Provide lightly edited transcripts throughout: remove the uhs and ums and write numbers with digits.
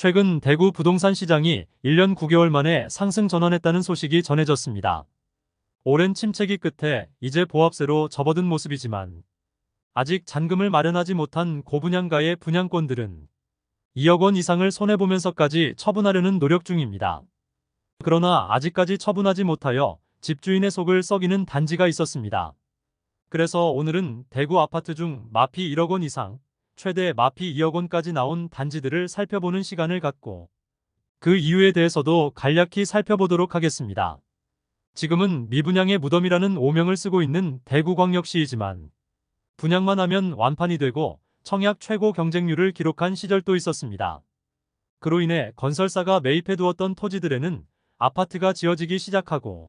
최근 대구 부동산 시장이 1년 9개월 만에 상승 전환했다는 소식이 전해졌습니다. 오랜 침체기 끝에 이제 보합세로 접어든 모습이지만 아직 잔금을 마련하지 못한 고분양가의 분양권들은 2억 원 이상을 손해보면서까지 처분하려는 노력 중입니다. 그러나 아직까지 처분하지 못하여 집주인의 속을 썩이는 단지가 있었습니다. 그래서 오늘은 대구 아파트 중 마피 1억 원 이상, 최대 마피 2억 원까지 나온 단지들을 살펴보는 시간을 갖고 그 이유에 대해서도 간략히 살펴보도록 하겠습니다. 지금은 미분양의 무덤이라는 오명을 쓰고 있는 대구광역시이지만 분양만 하면 완판이 되고 청약 최고 경쟁률을 기록한 시절도 있었습니다. 그로 인해 건설사가 매입해두었던 토지들에는 아파트가 지어지기 시작하고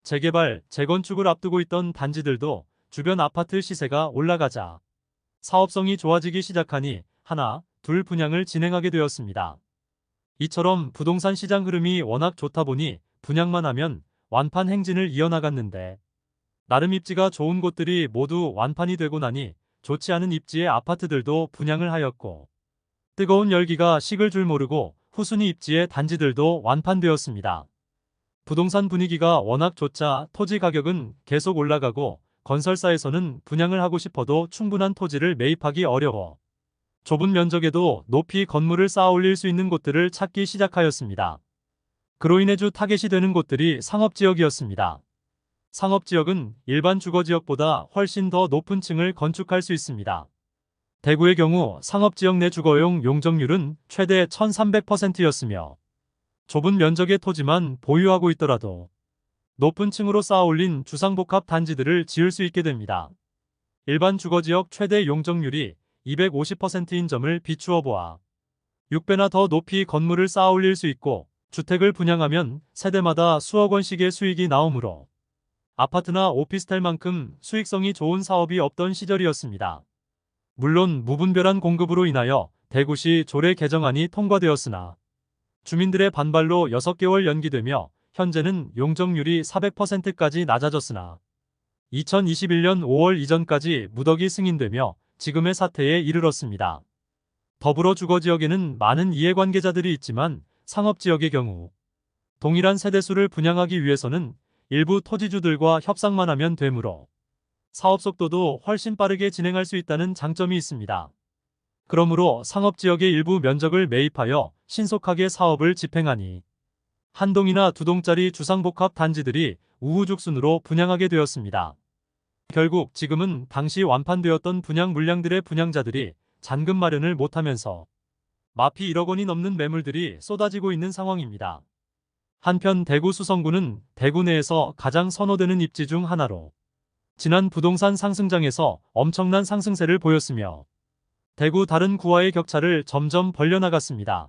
재개발, 재건축을 앞두고 있던 단지들도 주변 아파트 시세가 올라가자 사업성이 좋아지기 시작하니 하나, 둘 분양을 진행하게 되었습니다. 이처럼 부동산 시장 흐름이 워낙 좋다 보니 분양만 하면 완판 행진을 이어나갔는데 나름 입지가 좋은 곳들이 모두 완판이 되고 나니 좋지 않은 입지의 아파트들도 분양을 하였고 뜨거운 열기가 식을 줄 모르고 후순위 입지의 단지들도 완판되었습니다. 부동산 분위기가 워낙 좋자 토지 가격은 계속 올라가고 건설사에서는 분양을 하고 싶어도 충분한 토지를 매입하기 어려워 좁은 면적에도 높이 건물을 쌓아 올릴 수 있는 곳들을 찾기 시작하였습니다. 그로 인해 주 타겟이 되는 곳들이 상업지역이었습니다. 상업지역은 일반 주거지역보다 훨씬 더 높은 층을 건축할 수 있습니다. 대구의 경우 상업지역 내 주거용 용적률은 최대 1300%였으며 좁은 면적의 토지만 보유하고 있더라도 높은 층으로 쌓아 올린 주상복합 단지들을 지을 수 있게 됩니다. 일반 주거지역 최대 용적률이 250%인 점을 비추어 보아 6배나 더 높이 건물을 쌓아 올릴 수 있고 주택을 분양하면 세대마다 수억 원씩의 수익이 나오므로 아파트나 오피스텔만큼 수익성이 좋은 사업이 없던 시절이었습니다. 물론 무분별한 공급으로 인하여 대구시 조례 개정안이 통과되었으나 주민들의 반발로 6개월 연기되며 현재는 용적률이 400%까지 낮아졌으나 2021년 5월 이전까지 무더기 승인되며 지금의 사태에 이르렀습니다. 더불어 주거지역에는 많은 이해관계자들이 있지만 상업지역의 경우 동일한 세대수를 분양하기 위해서는 일부 토지주들과 협상만 하면 되므로 사업 속도도 훨씬 빠르게 진행할 수 있다는 장점이 있습니다. 그러므로 상업지역의 일부 면적을 매입하여 신속하게 사업을 집행하니 한 동이나 두 동짜리 주상복합 단지들이 우후죽순으로 분양하게 되었습니다. 결국 지금은 당시 완판되었던 분양 물량들의 분양자들이 잔금 마련을 못하면서 마피 1억 원이 넘는 매물들이 쏟아지고 있는 상황입니다. 한편 대구 수성구는 대구 내에서 가장 선호되는 입지 중 하나로 지난 부동산 상승장에서 엄청난 상승세를 보였으며 대구 다른 구와의 격차를 점점 벌려나갔습니다.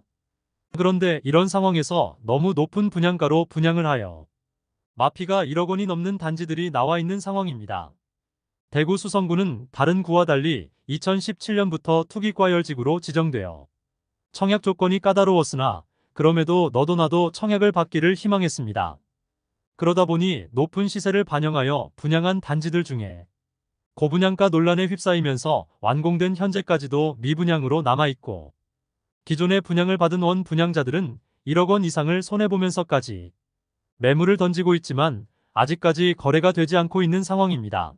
그런데 이런 상황에서 너무 높은 분양가로 분양을 하여 마피가 1억 원이 넘는 단지들이 나와 있는 상황입니다. 대구 수성구는 다른 구와 달리 2017년부터 투기과열지구로 지정되어 청약 조건이 까다로웠으나 그럼에도 너도나도 청약을 받기를 희망했습니다. 그러다 보니 높은 시세를 반영하여 분양한 단지들 중에 고분양가 논란에 휩싸이면서 완공된 현재까지도 미분양으로 남아있고 기존의 분양을 받은 원 분양자들은 1억 원 이상을 손해보면서까지 매물을 던지고 있지만 아직까지 거래가 되지 않고 있는 상황입니다.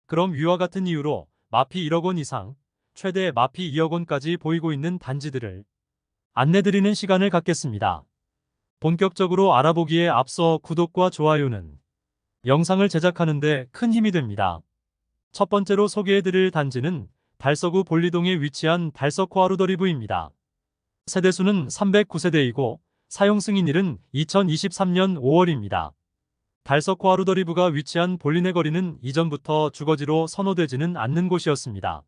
그럼 위와 같은 이유로 마피 1억 원 이상, 최대 마피 2억 원까지 보이고 있는 단지들을 안내드리는 시간을 갖겠습니다. 본격적으로 알아보기에 앞서 구독과 좋아요는 영상을 제작하는 데 큰 힘이 됩니다. 첫 번째로 소개해드릴 단지는 달서구 볼리동에 위치한 달서코 하루더리브입니다. 세대수는 309세대이고 사용 승인일은 2023년 5월입니다. 달서코 하루더리브가 위치한 볼리네 거리는 이전부터 주거지로 선호되지는 않는 곳이었습니다.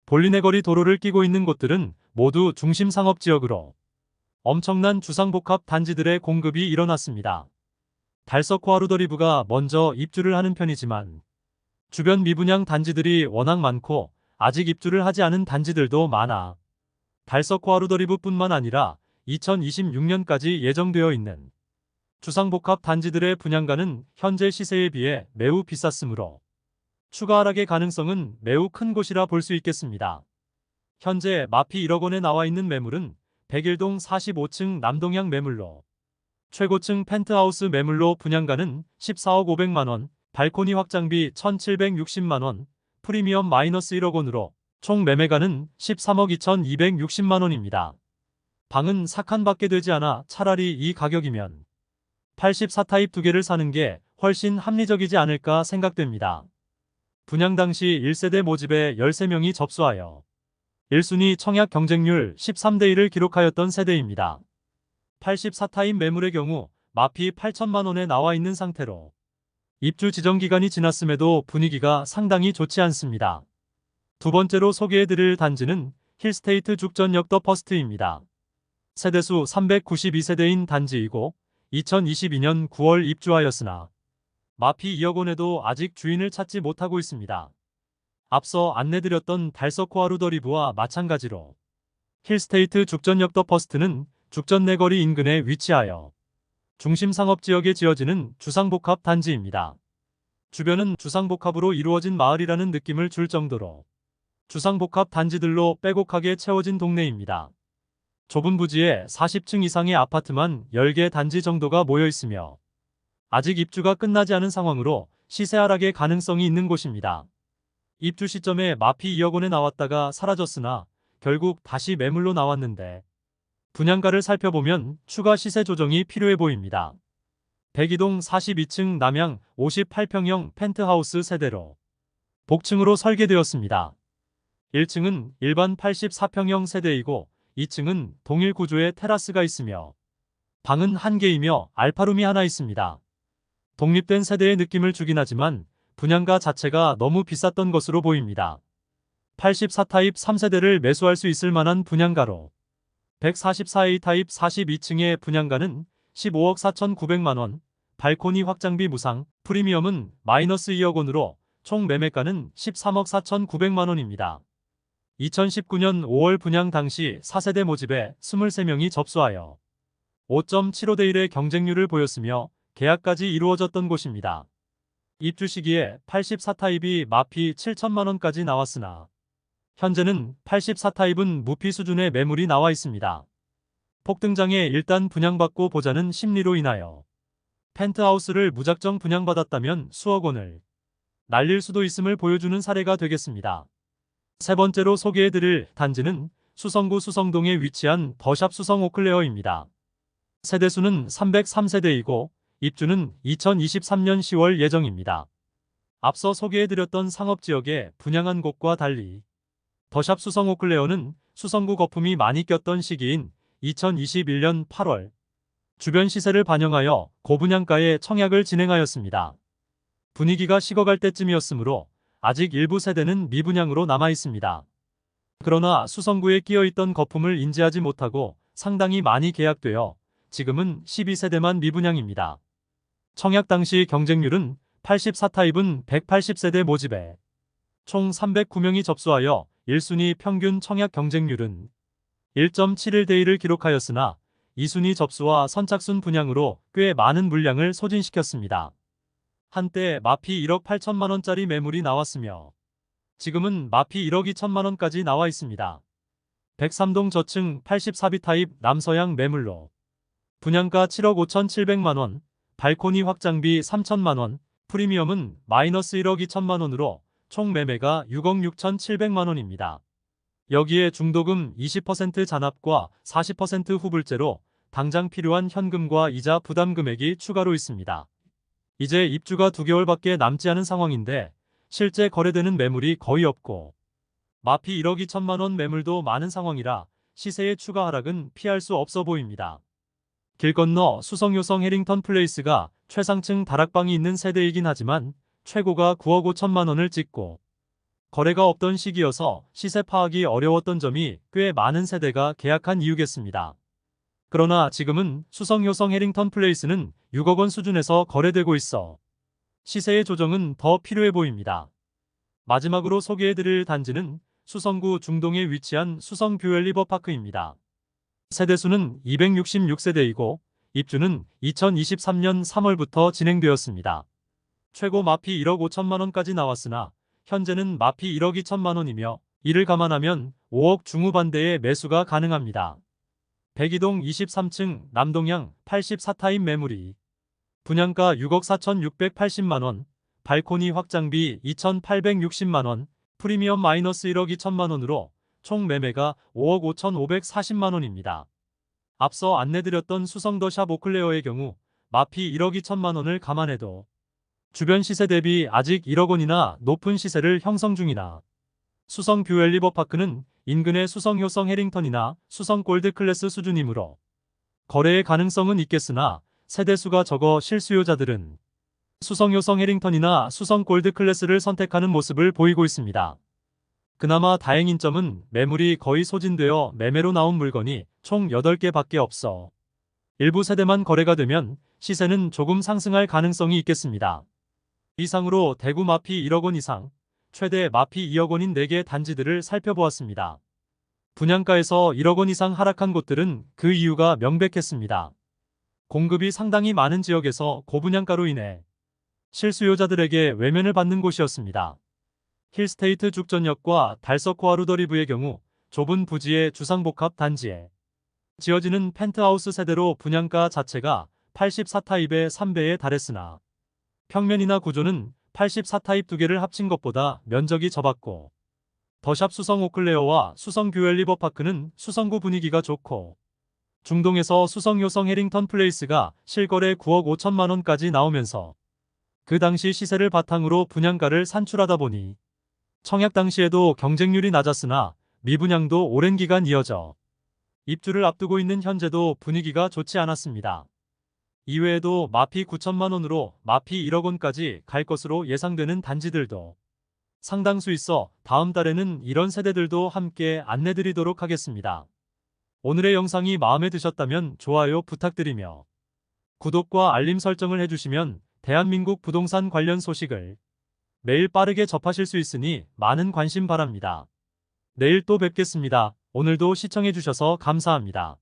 볼리네 거리 도로를 끼고 있는 곳들은 모두 중심 상업지역으로 엄청난 주상복합 단지들의 공급이 일어났습니다. 달서코 하루더리브가 먼저 입주를 하는 편이지만 주변 미분양 단지들이 워낙 많고 아직 입주를 하지 않은 단지들도 많아 달서코 하루더리브뿐만 아니라 2026년까지 예정되어 있는 주상복합 단지들의 분양가는 현재 시세에 비해 매우 비쌌으므로 추가 하락의 가능성은 매우 큰 곳이라 볼 수 있겠습니다. 현재 마피 1억 원에 나와 있는 매물은 101동 45층 남동향 매물로. 최고층 펜트하우스 매물로 분양가는 14억 500만원, 발코니 확장비 1760만원, 프리미엄 마이너스 1억 원으로 총 매매가는 13억 2260만원입니다. 방은 4칸밖에 되지 않아 차라리 이 가격이면 84타입 2개를 사는 게 훨씬 합리적이지 않을까 생각됩니다. 분양 당시 1세대 모집에 13명이 접수하여 1순위 청약 경쟁률 13대 1을 기록하였던 세대입니다. 84타입 매물의 경우 마피 8천만원에 나와 있는 상태로 입주 지정 기간이 지났음에도 분위기가 상당히 좋지 않습니다. 두 번째로 소개해드릴 단지는 힐스테이트 죽전역 더 퍼스트입니다. 세대수 392세대인 단지이고 2022년 9월 입주하였으나 마피 2억 원에도 아직 주인을 찾지 못하고 있습니다. 앞서 안내드렸던 달서코 하루더리브와 마찬가지로 힐스테이트 죽전역 더 퍼스트는 죽전 내거리 인근에 위치하여 중심 상업지역에 지어지는 주상복합 단지입니다. 주변은 주상복합으로 이루어진 마을이라는 느낌을 줄 정도로 주상복합 단지들로 빼곡하게 채워진 동네입니다. 좁은 부지에 40층 이상의 아파트만 10개 단지 정도가 모여 있으며 아직 입주가 끝나지 않은 상황으로 시세 하락의 가능성이 있는 곳입니다. 입주 시점에 마피 2억 원에 나왔다가 사라졌으나 결국 다시 매물로 나왔는데 분양가를 살펴보면 추가 시세 조정이 필요해 보입니다. 102동 42층 남향 58평형 펜트하우스 세대로 복층으로 설계되었습니다. 1층은 일반 84평형 세대이고 2층은 동일 구조의 테라스가 있으며 방은 1개이며 알파룸이 하나 있습니다. 독립된 세대의 느낌을 주긴 하지만 분양가 자체가 너무 비쌌던 것으로 보입니다. 84타입 3세대를 매수할 수 있을 만한 분양가로 144A 타입 42층의 분양가는 15억 4,900만원, 발코니 확장비 무상, 프리미엄은 마이너스 2억 원으로 총 매매가는 13억 4,900만원입니다. 2019년 5월 분양 당시 4세대 모집에 23명이 접수하여 5.75대 1의 경쟁률을 보였으며 계약까지 이루어졌던 곳입니다. 입주 시기에 84타입이 마피 7천만원까지 나왔으나 현재는 84타입은 무피 수준의 매물이 나와 있습니다. 폭등장에 일단 분양받고 보자는 심리로 인하여 펜트하우스를 무작정 분양받았다면 수억 원을 날릴 수도 있음을 보여주는 사례가 되겠습니다. 세 번째로 소개해드릴 단지는 수성구 수성동에 위치한 더샵 수성 오클레어입니다. 세대수는 303세대이고 입주는 2023년 10월 예정입니다. 앞서 소개해드렸던 상업지역에 분양한 곳과 달리 더샵 수성 오클레어는 수성구 거품이 많이 꼈던 시기인 2021년 8월 주변 시세를 반영하여 고분양가에 청약을 진행하였습니다. 분위기가 식어갈 때쯤이었으므로 아직 일부 세대는 미분양으로 남아 있습니다. 그러나 수성구에 끼어있던 거품을 인지하지 못하고 상당히 많이 계약되어 지금은 12세대만 미분양입니다. 청약 당시 경쟁률은 84타입은 180세대 모집에 총 309명이 접수하여 1순위 평균 청약 경쟁률은 1.71대 1을 기록하였으나 2순위 접수와 선착순 분양으로 꽤 많은 물량을 소진시켰습니다. 한때 마피 1억 8천만원짜리 매물이 나왔으며 지금은 마피 1억 2천만원까지 나와 있습니다. 103동 저층 84B 타입 남서향 매물로 분양가 7억 5,700만원, 발코니 확장비 3천만원, 프리미엄은 마이너스 1억 2천만원으로 총 매매가 6억 6,700만원입니다. 여기에 중도금 20% 잔압과 40% 후불제로 당장 필요한 현금과 이자 부담 금액이 추가로 있습니다. 이제 입주가 2개월밖에 남지 않은 상황인데 실제 거래되는 매물이 거의 없고 마피 1억 2천만원 매물도 많은 상황이라 시세의 추가 하락은 피할 수 없어 보입니다. 길 건너 수성요성 해링턴 플레이스가 최상층 다락방이 있는 세대이긴 하지만 최고가 9억 5천만원을 찍고 거래가 없던 시기여서 시세 파악이 어려웠던 점이 꽤 많은 세대가 계약한 이유겠습니다. 그러나 지금은 수성효성 해링턴 플레이스는 6억 원 수준에서 거래되고 있어 시세의 조정은 더 필요해 보입니다. 마지막으로 소개해드릴 단지는 수성구 중동에 위치한 수성 뷰 리버파크입니다. 세대수는 266세대이고 입주는 2023년 3월부터 진행되었습니다. 최고 마피 1억 5천만원까지 나왔으나 현재는 마피 1억 2천만원이며 이를 감안하면 5억 중후반대의 매수가 가능합니다. 백이동 23층 남동향 84타입 매물이 분양가 6억 4,680만원, 발코니 확장비 2,860만원, 프리미엄 마이너스 1억 2천만원으로 총 매매가 5억 5,540만원입니다. 앞서 안내드렸던 수성더 샵 오클레어의 경우 마피 1억 2천만원을 감안해도 주변 시세 대비 아직 1억 원이나 높은 시세를 형성 중이나 수성 뷰 리버파크는 인근의 수성 효성 해링턴이나 수성 골드 클래스 수준이므로 거래의 가능성은 있겠으나 세대수가 적어 실수요자들은 수성 효성 해링턴이나 수성 골드 클래스를 선택하는 모습을 보이고 있습니다. 그나마 다행인 점은 매물이 거의 소진되어 매매로 나온 물건이 총 8개 밖에 없어 일부 세대만 거래가 되면 시세는 조금 상승할 가능성이 있겠습니다. 이상으로 대구 마피 1억 원 이상, 최대 마피 2억 원인 4개 단지들을 살펴보았습니다. 분양가에서 1억 원 이상 하락한 곳들은 그 이유가 명백했습니다. 공급이 상당히 많은 지역에서 고분양가로 인해 실수요자들에게 외면을 받는 곳이었습니다. 힐스테이트 죽전역과 달서코 아루더리브의 경우 좁은 부지의 주상복합 단지에 지어지는 펜트하우스 세대로 분양가 자체가 84타입의 3배에 달했으나 평면이나 구조는 84타입 2개를 합친 것보다 면적이 적었고 더샵 수성 오클레어와 수성 뷰 리버파크는 수성구 분위기가 좋고 중동에서 수성 효성 해링턴 플레이스가 실거래 9억 5천만원까지 나오면서 그 당시 시세를 바탕으로 분양가를 산출하다 보니 청약 당시에도 경쟁률이 낮았으나 미분양도 오랜 기간 이어져 입주를 앞두고 있는 현재도 분위기가 좋지 않았습니다. 이외에도 마피 9천만원으로 마피 1억 원까지 갈 것으로 예상되는 단지들도 상당수 있어 다음 달에는 이런 세대들도 함께 안내드리도록 하겠습니다. 오늘의 영상이 마음에 드셨다면 좋아요 부탁드리며 구독과 알림 설정을 해주시면 대한민국 부동산 관련 소식을 매일 빠르게 접하실 수 있으니 많은 관심 바랍니다. 내일 또 뵙겠습니다. 오늘도 시청해주셔서 감사합니다.